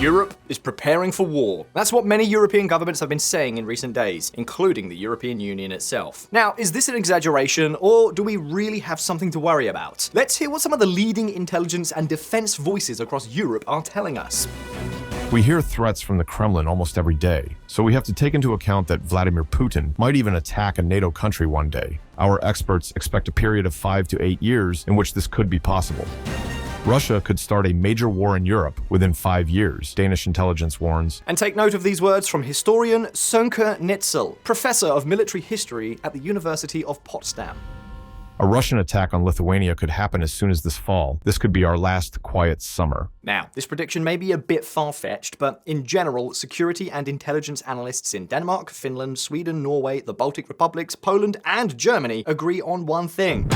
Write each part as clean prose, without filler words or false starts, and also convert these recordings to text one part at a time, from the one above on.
Europe is preparing for war. That's what many European governments have been saying in recent days, including the European Union itself. Now, is this an exaggeration, or do we really have something to worry about? Let's hear what some of the leading intelligence and defense voices across Europe are telling us. We hear threats from the Kremlin almost every day, so we have to take into account that Vladimir Putin might even attack a NATO country one day. Our experts expect a period of 5 to 8 years in which this could be possible. Russia could start a major war in Europe within 5 years, Danish intelligence warns. And take note of these words from historian Sönke Nitzel, professor of military history at the University of Potsdam. A Russian attack on Lithuania could happen as soon as this fall. This could be our last quiet summer. Now, this prediction may be a bit far-fetched, but in general, security and intelligence analysts in Denmark, Finland, Sweden, Norway, the Baltic republics, Poland, and Germany agree on one thing.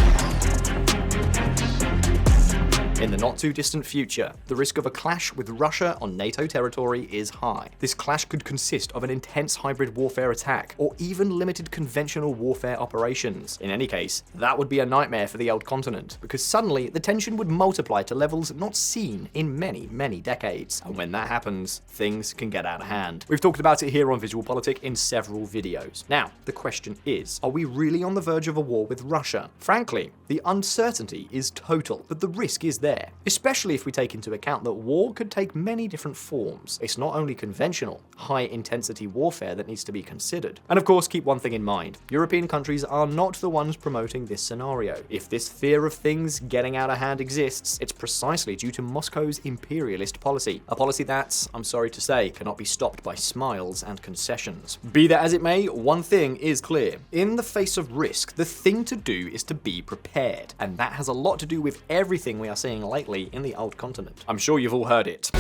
In the not-too-distant future, the risk of a clash with Russia on NATO territory is high. This clash could consist of an intense hybrid warfare attack, or even limited conventional warfare operations. In any case, that would be a nightmare for the old continent, because suddenly the tension would multiply to levels not seen in many, many decades. And when that happens, things can get out of hand. We've talked about it here on VisualPolitik in several videos. Now, the question is, are we really on the verge of a war with Russia? Frankly, the uncertainty is total, but the risk is there, especially if we take into account that war could take many different forms. It's not only conventional, high-intensity warfare that needs to be considered. And of course, keep one thing in mind. European countries are not the ones promoting this scenario. If this fear of things getting out of hand exists, it's precisely due to Moscow's imperialist policy. A policy that, I'm sorry to say, cannot be stopped by smiles and concessions. Be that as it may, one thing is clear. In the face of risk, the thing to do is to be prepared. And that has a lot to do with everything we are seeing lately in the old continent. I'm sure you've all heard it.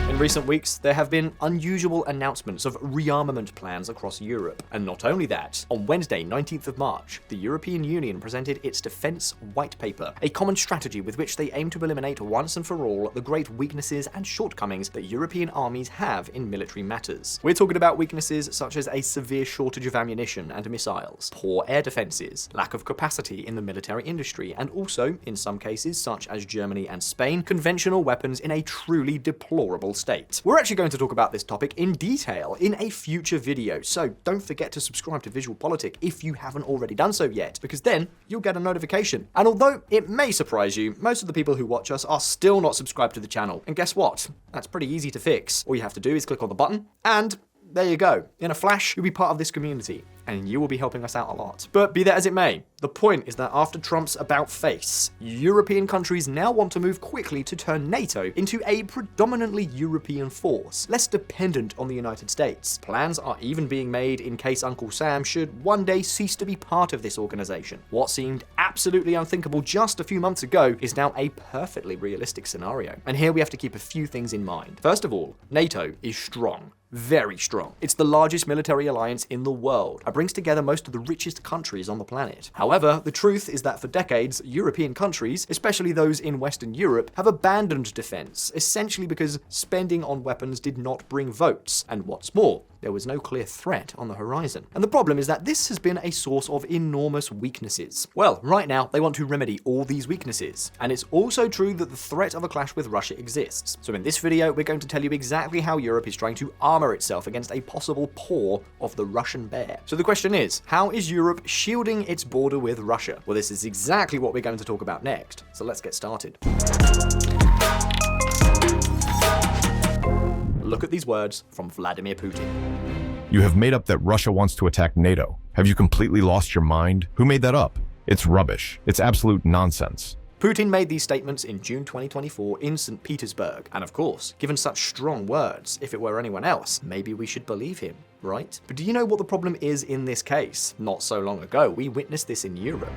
In recent weeks, there have been unusual announcements of rearmament plans across Europe. And not only that, on Wednesday, 19th of March, the European Union presented its Defence White Paper, a common strategy with which they aim to eliminate once and for all the great weaknesses and shortcomings that European armies have in military matters. We're talking about weaknesses such as a severe shortage of ammunition and missiles, poor air defences, lack of capacity in the military industry, and also, in some cases such as Germany and Spain, conventional weapons in a truly deplorable state. We're actually going to talk about this topic in detail in a future video, so don't forget to subscribe to VisualPolitik if you haven't already done so yet, because then you'll get a notification. And although it may surprise you, most of the people who watch us are still not subscribed to the channel. And guess what? That's pretty easy to fix. All you have to do is click on the button, and there you go. In a flash, you'll be part of this community, and you will be helping us out a lot. But be that as it may, the point is that after Trump's about-face, European countries now want to move quickly to turn NATO into a predominantly European force, less dependent on the United States. Plans are even being made in case Uncle Sam should one day cease to be part of this organization. What seemed absolutely unthinkable just a few months ago is now a perfectly realistic scenario. And here we have to keep a few things in mind. First of all, NATO is strong. Very strong. It's the largest military alliance in the world. It brings together most of the richest countries on the planet. However, the truth is that for decades, European countries, especially those in Western Europe, have abandoned defense, essentially because spending on weapons did not bring votes. And what's more, there was no clear threat on the horizon. And the problem is that this has been a source of enormous weaknesses. Well, right now, they want to remedy all these weaknesses. And it's also true that the threat of a clash with Russia exists. So in this video, we're going to tell you exactly how Europe is trying to armor itself against a possible paw of the Russian bear. So the question is, how is Europe shielding its border with Russia? Well, this is exactly what we're going to talk about next. So let's get started. Look at these words from Vladimir Putin. You have made up that Russia wants to attack NATO. Have you completely lost your mind? Who made that up? It's rubbish. It's absolute nonsense. Putin made these statements in June 2024 in St. Petersburg. And of course, given such strong words, if it were anyone else, maybe we should believe him, right? But do you know what the problem is in this case? Not so long ago, we witnessed this in Europe.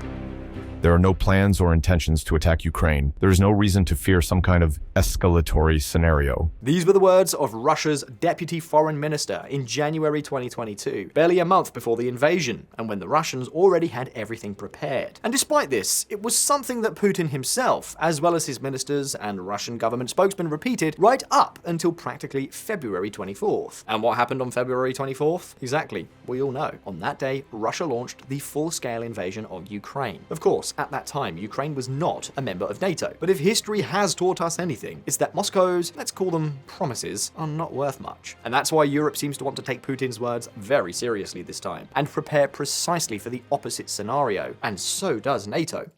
There are no plans or intentions to attack Ukraine. There is no reason to fear some kind of escalatory scenario. These were the words of Russia's deputy foreign minister in January 2022, barely a month before the invasion, and when the Russians already had everything prepared. And despite this, it was something that Putin himself, as well as his ministers and Russian government spokesman, repeated right up until practically February 24th. And what happened on February 24th? Exactly, we all know. On that day, Russia launched the full-scale invasion of Ukraine. Of course, at that time, Ukraine was not a member of NATO. But if history has taught us anything, it's that Moscow's, let's call them promises, are not worth much. And that's why Europe seems to want to take Putin's words very seriously this time, and prepare precisely for the opposite scenario. And so does NATO.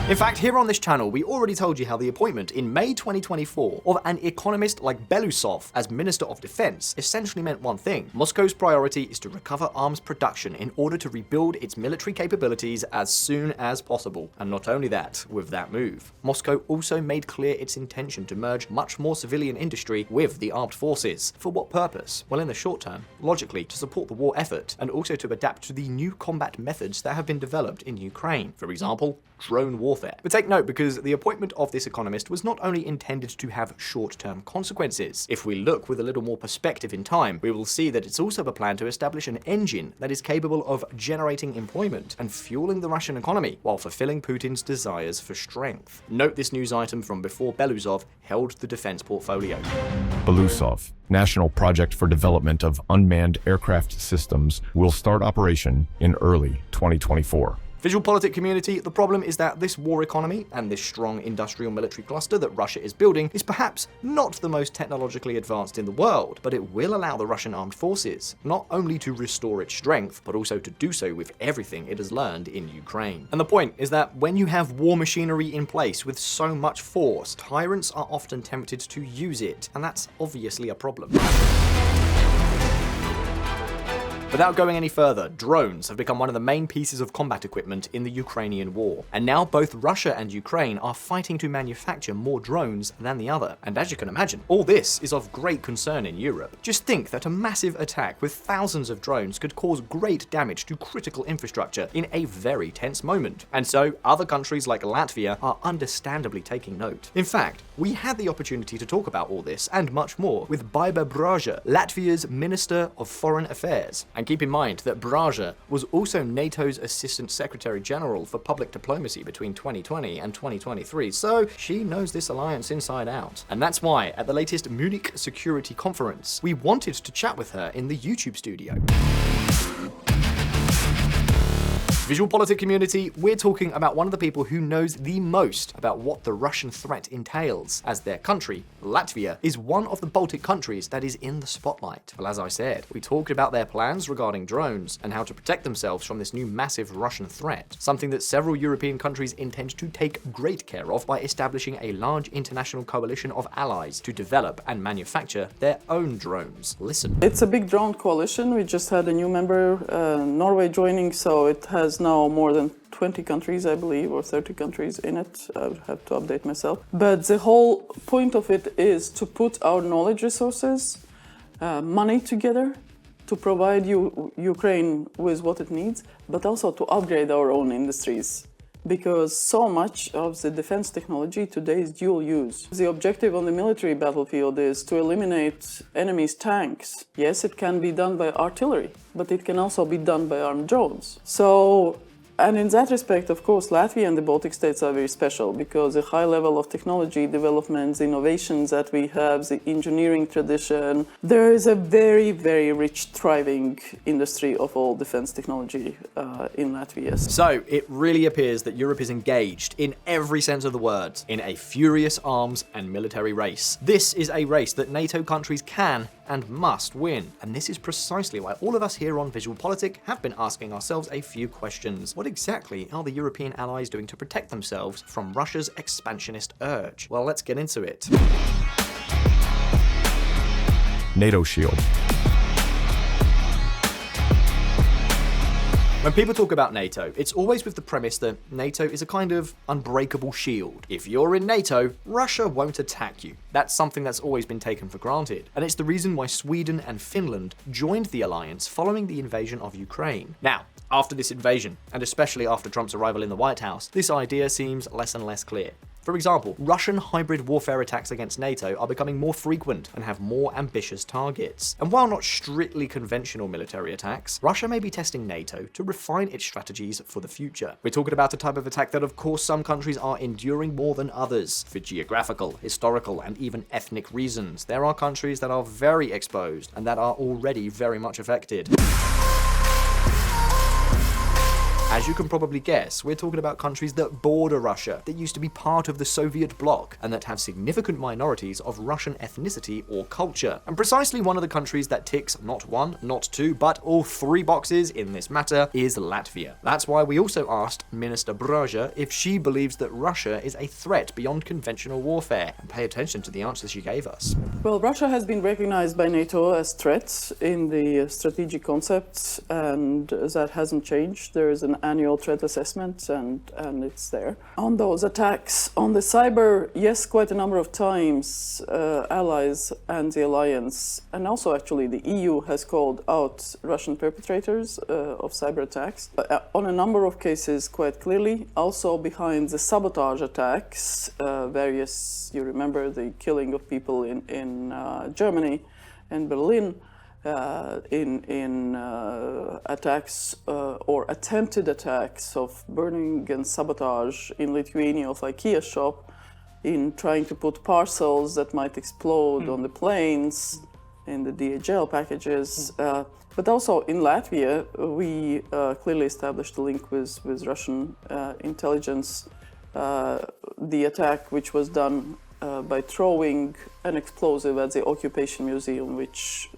In fact, here on this channel, we already told you how the appointment in May 2024 of an economist like Belousov as Minister of Defense essentially meant one thing. Moscow's priority is to recover arms production in order to rebuild its military capabilities as soon as possible. And not only that, with that move, Moscow also made clear its intention to merge much more civilian industry with the armed forces. For what purpose? Well, in the short term, logically, to support the war effort, and also to adapt to the new combat methods that have been developed in Ukraine. For example, drone warfare. But take note, because the appointment of this economist was not only intended to have short-term consequences. If we look with a little more perspective in time, we will see that it's also a plan to establish an engine that is capable of generating employment and fueling the Russian economy while fulfilling Putin's desires for strength. Note this news item from before Belousov held the defense portfolio. Belousov, National Project for Development of Unmanned Aircraft Systems, will start operation in early 2024. VisualPolitik community, the problem is that this war economy and this strong industrial military cluster that Russia is building is perhaps not the most technologically advanced in the world, but it will allow the Russian armed forces not only to restore its strength, but also to do so with everything it has learned in Ukraine. And the point is that when you have war machinery in place with so much force, tyrants are often tempted to use it, and that's obviously a problem. Without going any further, drones have become one of the main pieces of combat equipment in the Ukrainian war. And now both Russia and Ukraine are fighting to manufacture more drones than the other. And as you can imagine, all this is of great concern in Europe. Just think that a massive attack with thousands of drones could cause great damage to critical infrastructure in a very tense moment. And so other countries like Latvia are understandably taking note. In fact, we had the opportunity to talk about all this and much more with Baiba Braja, Latvia's Minister of Foreign Affairs. And keep in mind that Braja was also NATO's Assistant Secretary General for Public Diplomacy between 2020 and 2023, so she knows this alliance inside out. And that's why, at the latest Munich Security Conference, we wanted to chat with her in the YouTube studio. VisualPolitik community, we're talking about one of the people who knows the most about what the Russian threat entails, as their country, Latvia, is one of the Baltic countries that is in the spotlight. Well, as I said, we talked about their plans regarding drones and how to protect themselves from this new massive Russian threat, something that several European countries intend to take great care of by establishing a large international coalition of allies to develop and manufacture their own drones. Listen. It's a big drone coalition. We just had a new member, Norway, joining, so it has now more than 20 countries, I believe, or 30 countries in it. I would have to update myself. But the whole point of it is to put our knowledge resources, money together to provide Ukraine with what it needs, but also to upgrade our own industries. Because so much of the defense technology today is dual use. The objective on the military battlefield is to eliminate enemy's tanks. Yes, it can be done by artillery, but it can also be done by armed drones. And in that respect, of course, Latvia and the Baltic states are very special because the high level of technology developments, the innovations that we have, the engineering tradition, there is a very, very rich, thriving industry of all defense technology in Latvia. So it really appears that Europe is engaged, in every sense of the word, in a furious arms and military race. This is a race that NATO countries can and must win. And this is precisely why all of us here on VisualPolitik have been asking ourselves a few questions. What exactly are the European allies doing to protect themselves from Russia's expansionist urge? Well, let's get into it. NATO shield. When people talk about NATO, it's always with the premise that NATO is a kind of unbreakable shield. If you're in NATO, Russia won't attack you. That's something that's always been taken for granted. And it's the reason why Sweden and Finland joined the alliance following the invasion of Ukraine. Now, after this invasion, and especially after Trump's arrival in the White House, this idea seems less and less clear. For example, Russian hybrid warfare attacks against NATO are becoming more frequent and have more ambitious targets. And while not strictly conventional military attacks, Russia may be testing NATO to refine its strategies for the future. We're talking about a type of attack that of course some countries are enduring more than others. For geographical, historical, and even ethnic reasons, there are countries that are very exposed and that are already very much affected. As you can probably guess, we're talking about countries that border Russia, that used to be part of the Soviet bloc, and that have significant minorities of Russian ethnicity or culture. And precisely one of the countries that ticks not one, not two, but all three boxes in this matter is Latvia. That's why we also asked Minister Braja if she believes that Russia is a threat beyond conventional warfare, and pay attention to the answer she gave us. Well, Russia has been recognized by NATO as threats in the strategic concepts, and that hasn't changed. There is an annual threat assessment, and it's there. On those attacks on the cyber, yes, quite a number of times, allies and the alliance, and also actually the EU has called out Russian perpetrators of cyber attacks. On a number of cases, quite clearly. Also behind the sabotage attacks, various, you remember the killing of people in Germany and Berlin, in attacks or attempted attacks of burning and sabotage in Lithuania of IKEA shop, in trying to put parcels that might explode on the planes, in the DHL packages. But also in Latvia, we clearly established a link with Russian intelligence. The attack, which was done by throwing an explosive at the occupation museum, which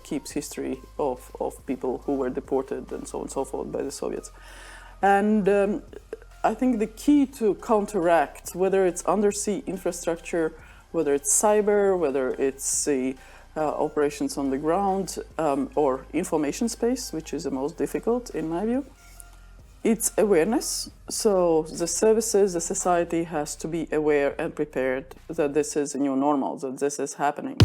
keeps history of people who were deported and so on and so forth by the Soviets. And I think the key to counteract, whether it's undersea infrastructure, whether it's cyber, whether it's the operations on the ground, or information space, which is the most difficult in my view, it's awareness. So the services, the society has to be aware and prepared that this is a new normal, that this is happening.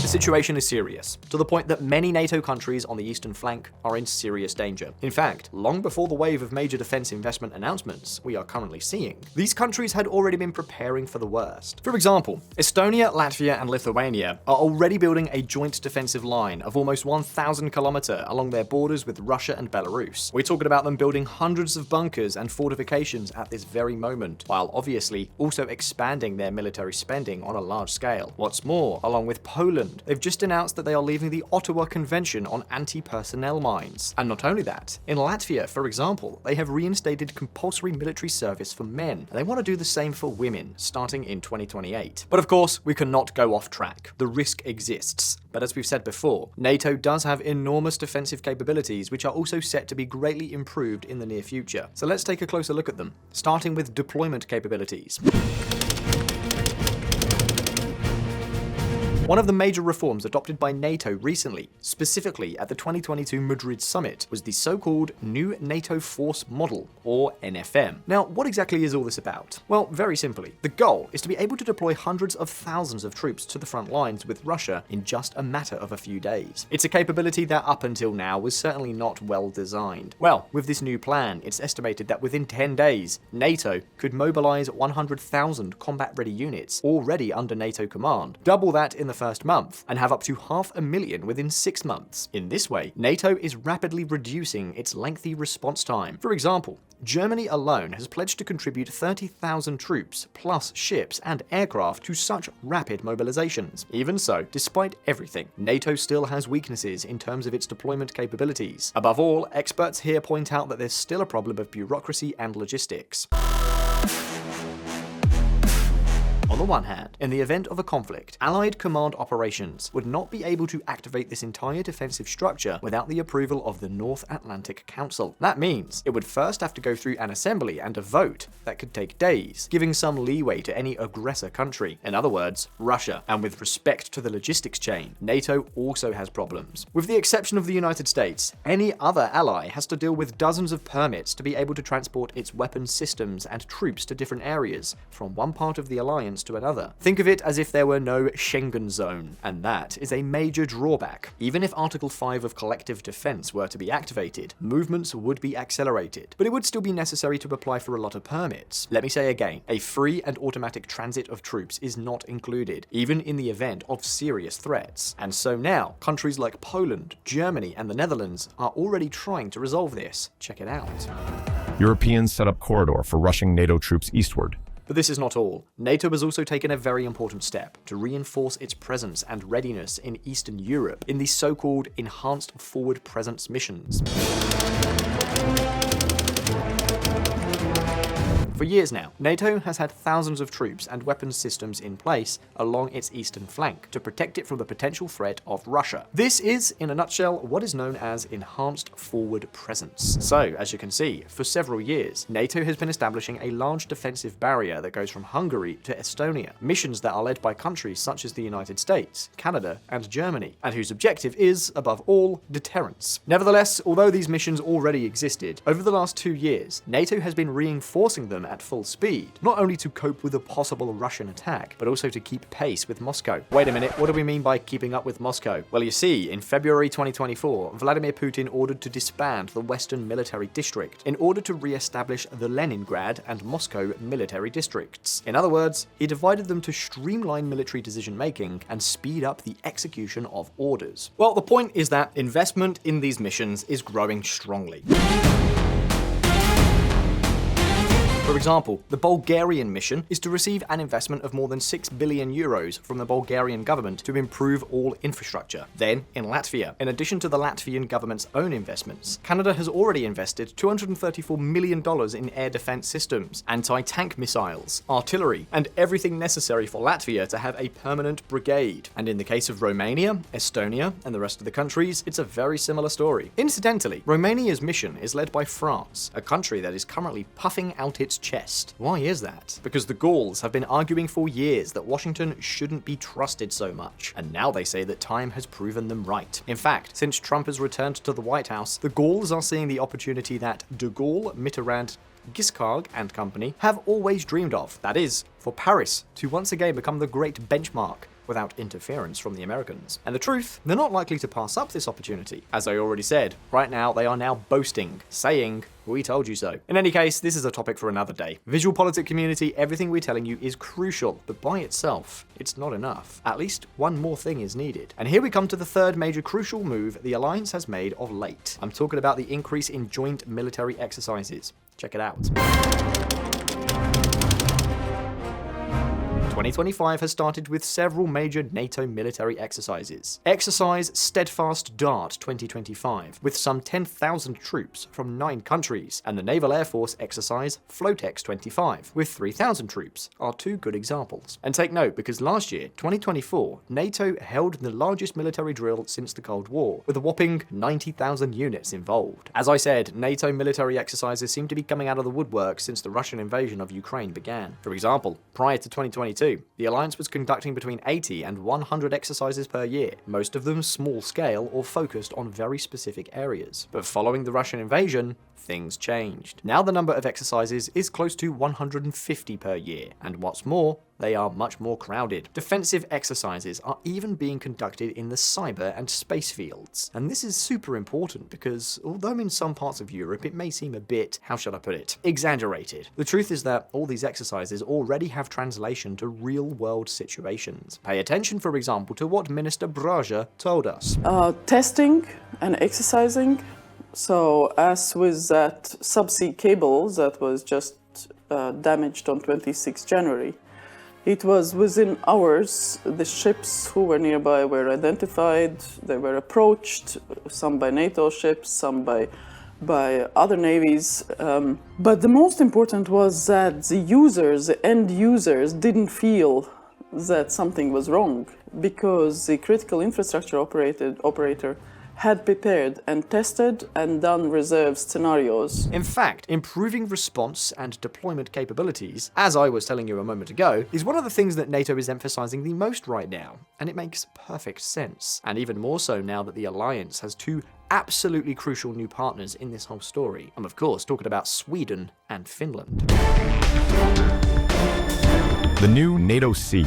The situation is serious, to the point that many NATO countries on the eastern flank are in serious danger. In fact, long before the wave of major defense investment announcements we are currently seeing, these countries had already been preparing for the worst. For example, Estonia, Latvia, and Lithuania are already building a joint defensive line of almost 1,000 kilometers along their borders with Russia and Belarus. We're talking about them building hundreds of bunkers and fortifications at this very moment, while obviously also expanding their military spending on a large scale. What's more, along with Poland, they've just announced that they are leaving the Ottawa Convention on anti-personnel mines. And not only that, in Latvia, for example, they have reinstated compulsory military service for men, and they want to do the same for women, starting in 2028. But of course, we cannot go off track. The risk exists. But as we've said before, NATO does have enormous defensive capabilities, which are also set to be greatly improved in the near future. So let's take a closer look at them, starting with deployment capabilities. One of the major reforms adopted by NATO recently, specifically at the 2022 Madrid summit, was the so-called New NATO Force Model, or NFM. Now, what exactly is all this about? Well, very simply, the goal is to be able to deploy hundreds of thousands of troops to the front lines with Russia in just a matter of a few days. It's a capability that up until now was certainly not well designed. Well, with this new plan, it's estimated that within 10 days, NATO could mobilize 100,000 combat-ready units already under NATO command, double that in the first month, and have up to 500,000 within 6 months. In this way, NATO is rapidly reducing its lengthy response time. For example, Germany alone has pledged to contribute 30,000 troops, plus ships and aircraft to such rapid mobilizations. Even so, despite everything, NATO still has weaknesses in terms of its deployment capabilities. Above all, experts here point out that there's still a problem of bureaucracy and logistics. On the one hand, in the event of a conflict, Allied command operations would not be able to activate this entire defensive structure without the approval of the North Atlantic Council. That means it would first have to go through an assembly and a vote that could take days, giving some leeway to any aggressor country, in other words, Russia. And with respect to the logistics chain, NATO also has problems. With the exception of the United States, any other ally has to deal with dozens of permits to be able to transport its weapons systems and troops to different areas, from one part of the alliance to another. Think of it as if there were no Schengen zone, and that is a major drawback. Even if Article 5 of collective defense were to be activated, movements would be accelerated, but it would still be necessary to apply for a lot of permits. Let me say again, a free and automatic transit of troops is not included, even in the event of serious threats. And so now, countries like Poland, Germany, and the Netherlands are already trying to resolve this. Check it out. Europeans set up corridor for rushing NATO troops eastward. But this is not all. NATO has also taken a very important step to reinforce its presence and readiness in Eastern Europe in the so-called Enhanced Forward Presence missions. For years now, NATO has had thousands of troops and weapons systems in place along its eastern flank to protect it from the potential threat of Russia. This is, in a nutshell, what is known as Enhanced Forward Presence. So, as you can see, for several years, NATO has been establishing a large defensive barrier that goes from Hungary to Estonia, missions that are led by countries such as the United States, Canada, and Germany, and whose objective is, above all, deterrence. Nevertheless, although these missions already existed, over the last 2 years, NATO has been reinforcing them at full speed, not only to cope with a possible Russian attack, but also to keep pace with Moscow. Wait a minute, what do we mean by keeping up with Moscow? Well, you see, in February 2024, Vladimir Putin ordered to disband the Western Military District in order to re-establish the Leningrad and Moscow military districts. In other words, he divided them to streamline military decision-making and speed up the execution of orders. Well, the point is that investment in these missions is growing strongly. For example, the Bulgarian mission is to receive an investment of more than 6 billion euros from the Bulgarian government to improve all infrastructure. Then, in Latvia, in addition to the Latvian government's own investments, Canada has already invested $234 million in air defense systems, anti-tank missiles, artillery, and everything necessary for Latvia to have a permanent brigade. And in the case of Romania, Estonia, and the rest of the countries, it's a very similar story. Incidentally, Romania's mission is led by France, a country that is currently puffing out its chest. Why is that? Because the Gauls have been arguing for years that Washington shouldn't be trusted so much, and now they say that time has proven them right. In fact, since Trump has returned to the White House, the Gauls are seeing the opportunity that de Gaulle, Mitterrand, Giscard and company have always dreamed of. That is, for Paris to once again become the great benchmark without interference from the Americans. And the truth, they're not likely to pass up this opportunity. As I already said, right now they are now boasting, saying, "We told you so." In any case, this is a topic for another day. VisualPolitik community, everything we're telling you is crucial, but by itself, it's not enough. At least one more thing is needed. And here we come to the third major crucial move the Alliance has made of late. I'm talking about the increase in joint military exercises. Check it out. 2025 has started with several major NATO military exercises. Exercise Steadfast Dart 2025, with some 10,000 troops from 9 countries, and the Naval Air Force exercise Flotex 25, with 3,000 troops, are 2 good examples. And take note, because last year, 2024, NATO held the largest military drill since the Cold War, with a whopping 90,000 units involved. As I said, NATO military exercises seem to be coming out of the woodwork since the Russian invasion of Ukraine began. For example, prior to 2022, the Alliance was conducting between 80 and 100 exercises per year, most of them small scale or focused on very specific areas. But following the Russian invasion, things changed. Now the number of exercises is close to 150 per year, and what's more, they are much more crowded. Defensive exercises are even being conducted in the cyber and space fields. And this is super important because, although in some parts of Europe it may seem a bit, how shall I put it, exaggerated, the truth is that all these exercises already have translation to real-world situations. Pay attention, for example, to what Minister Braja told us. Testing and exercising. So as with that subsea cable that was just damaged on 26 January, it was within hours. The ships who were nearby were identified, they were approached, some by NATO ships, some by other navies. But the most important was that the users, the end users, didn't feel that something was wrong because the critical infrastructure operator had prepared and tested and done reserve scenarios. In fact, improving response and deployment capabilities, as I was telling you a moment ago, is one of the things that NATO is emphasizing the most right now, and it makes perfect sense. And even more so now that the Alliance has 2 absolutely crucial new partners in this whole story. I'm of course talking about Sweden and Finland. The new NATO Sea.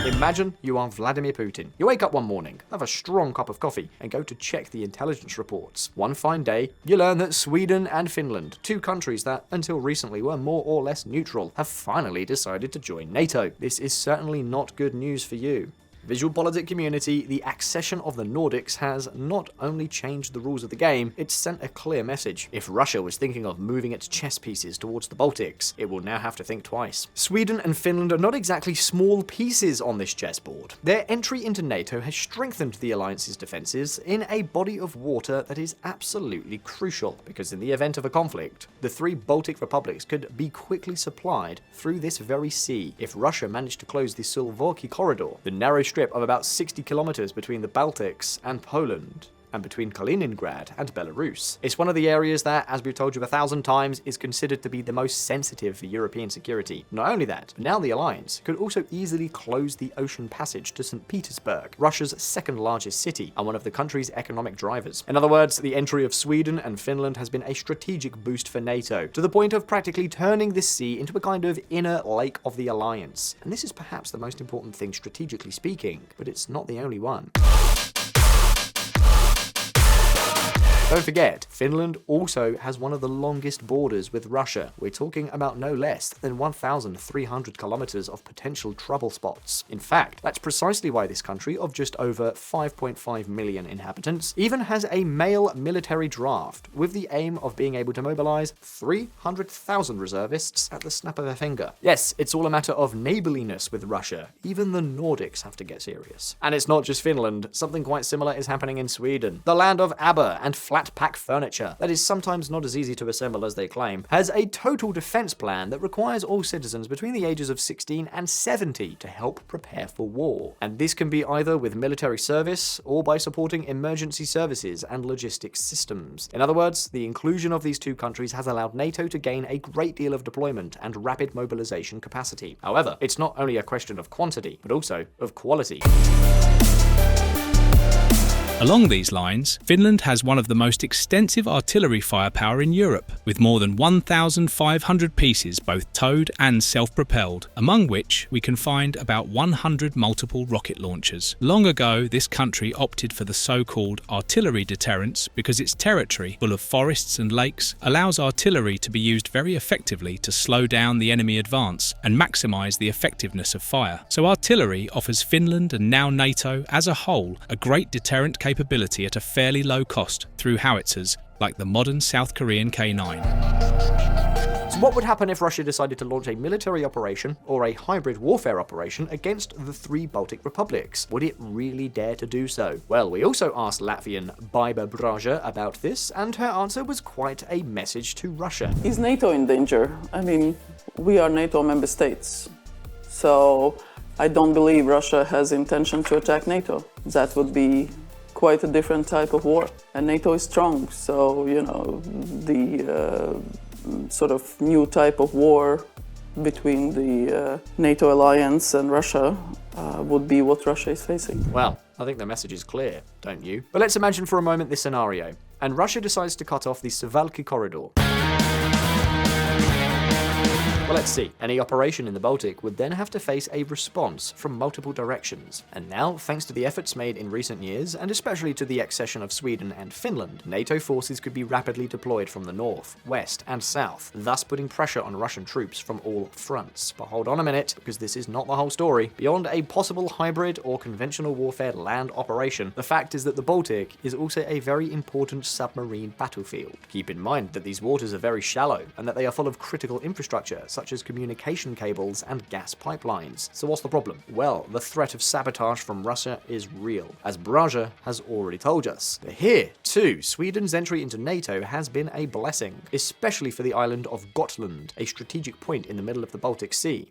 Imagine you are Vladimir Putin. You wake up one morning, have a strong cup of coffee, and go to check the intelligence reports. One fine day, you learn that Sweden and Finland, 2 countries that, until recently, were more or less neutral, have finally decided to join NATO. This is certainly not good news for you. VisualPolitik community, the accession of the Nordics has not only changed the rules of the game, it's sent a clear message. If Russia was thinking of moving its chess pieces towards the Baltics, it will now have to think twice. Sweden and Finland are not exactly small pieces on this chessboard. Their entry into NATO has strengthened the alliance's defences in a body of water that is absolutely crucial, because in the event of a conflict, the three Baltic republics could be quickly supplied through this very sea if Russia managed to close the Suwałki corridor, the narrow strip of about 60 kilometers between the Baltics and Poland, and between Kaliningrad and Belarus. It's one of the areas that, as we've told you 1,000 times, is considered to be the most sensitive for European security. Not only that, but now the alliance could also easily close the ocean passage to St. Petersburg, Russia's second largest city and one of the country's economic drivers. In other words, the entry of Sweden and Finland has been a strategic boost for NATO, to the point of practically turning this sea into a kind of inner lake of the alliance. And this is perhaps the most important thing strategically speaking, but it's not the only one. Don't forget, Finland also has one of the longest borders with Russia. We're talking about no less than 1,300 kilometers of potential trouble spots. In fact, that's precisely why this country, of just over 5.5 million inhabitants, even has a male military draft, with the aim of being able to mobilize 300,000 reservists at the snap of a finger. Yes, it's all a matter of neighborliness with Russia. Even the Nordics have to get serious. And it's not just Finland. Something quite similar is happening in Sweden. The land of ABBA and flat pack furniture, that is sometimes not as easy to assemble as they claim, has a total defense plan that requires all citizens between the ages of 16 and 70 to help prepare for war. And this can be either with military service or by supporting emergency services and logistics systems. In other words, the inclusion of these two countries has allowed NATO to gain a great deal of deployment and rapid mobilization capacity. However, it's not only a question of quantity, but also of quality. Along these lines, Finland has one of the most extensive artillery firepower in Europe, with more than 1,500 pieces both towed and self-propelled, among which we can find about 100 multiple rocket launchers. Long ago, this country opted for the so-called artillery deterrence because its territory, full of forests and lakes, allows artillery to be used very effectively to slow down the enemy advance and maximise the effectiveness of fire. So artillery offers Finland and now NATO as a whole a great deterrent capability at a fairly low cost through howitzers like the modern South Korean K9. So what would happen if Russia decided to launch a military operation or a hybrid warfare operation against the three Baltic republics? Would it really dare to do so? Well, we also asked Latvian Baiba Braja about this, and her answer was quite a message to Russia. Is NATO in danger? I mean, we are NATO member states, so I don't believe Russia has intention to attack NATO. That would be quite a different type of war. And NATO is strong, so, you know, the sort of new type of war between the NATO alliance and Russia would be what Russia is facing. Well, I think the message is clear, don't you? But let's imagine for a moment this scenario, and Russia decides to cut off the Suwałki corridor. Well, let's see. Any operation in the Baltic would then have to face a response from multiple directions. And now, thanks to the efforts made in recent years, and especially to the accession of Sweden and Finland, NATO forces could be rapidly deployed from the north, west, and south, thus putting pressure on Russian troops from all fronts. But hold on a minute, because this is not the whole story. Beyond a possible hybrid or conventional warfare land operation, the fact is that the Baltic is also a very important submarine battlefield. Keep in mind that these waters are very shallow, and that they are full of critical infrastructure, such as communication cables and gas pipelines. So what's the problem? Well, the threat of sabotage from Russia is real, as Braja has already told us. But here, too, Sweden's entry into NATO has been a blessing, especially for the island of Gotland, a strategic point in the middle of the Baltic Sea.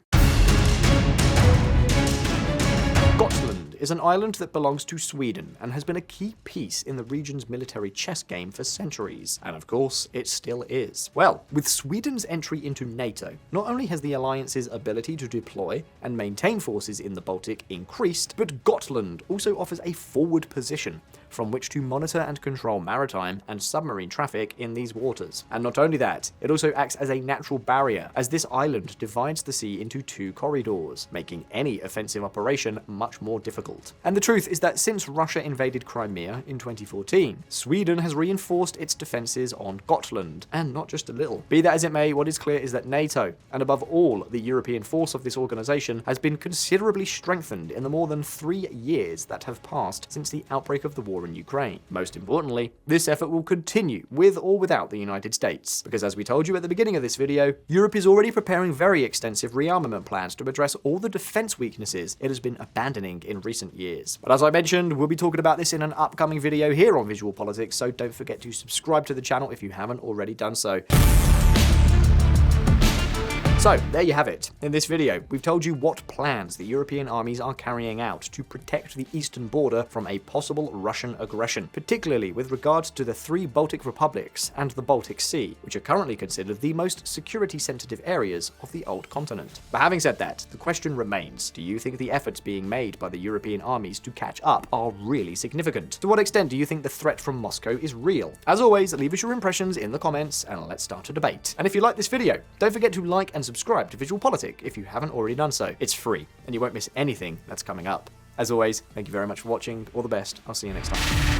Gotland is an island that belongs to Sweden and has been a key piece in the region's military chess game for centuries, and of course, it still is. Well, with Sweden's entry into NATO, not only has the alliance's ability to deploy and maintain forces in the Baltic increased, but Gotland also offers a forward position, from which to monitor and control maritime and submarine traffic in these waters. And not only that, it also acts as a natural barrier, as this island divides the sea into two corridors, making any offensive operation much more difficult. And the truth is that since Russia invaded Crimea in 2014, Sweden has reinforced its defenses on Gotland, and not just a little. Be that as it may, what is clear is that NATO, and above all the European force of this organization, has been considerably strengthened in the more than 3 years that have passed since the outbreak of the war in Ukraine. Most importantly, this effort will continue with or without the United States, because as we told you at the beginning of this video, Europe is already preparing very extensive rearmament plans to address all the defense weaknesses it has been abandoning in recent years. But as I mentioned, we'll be talking about this in an upcoming video here on VisualPolitik, so don't forget to subscribe to the channel if you haven't already done so. So, there you have it. In this video, we've told you what plans the European armies are carrying out to protect the eastern border from a possible Russian aggression, particularly with regards to the 3 Baltic republics and the Baltic Sea, which are currently considered the most security-sensitive areas of the old continent. But having said that, the question remains, do you think the efforts being made by the European armies to catch up are really significant? To what extent do you think the threat from Moscow is real? As always, leave us your impressions in the comments and let's start a debate. And if you like this video, don't forget to like and subscribe to VisualPolitik if you haven't already done so. It's free, and you won't miss anything that's coming up. As always, thank you very much for watching. All the best. I'll see you next time.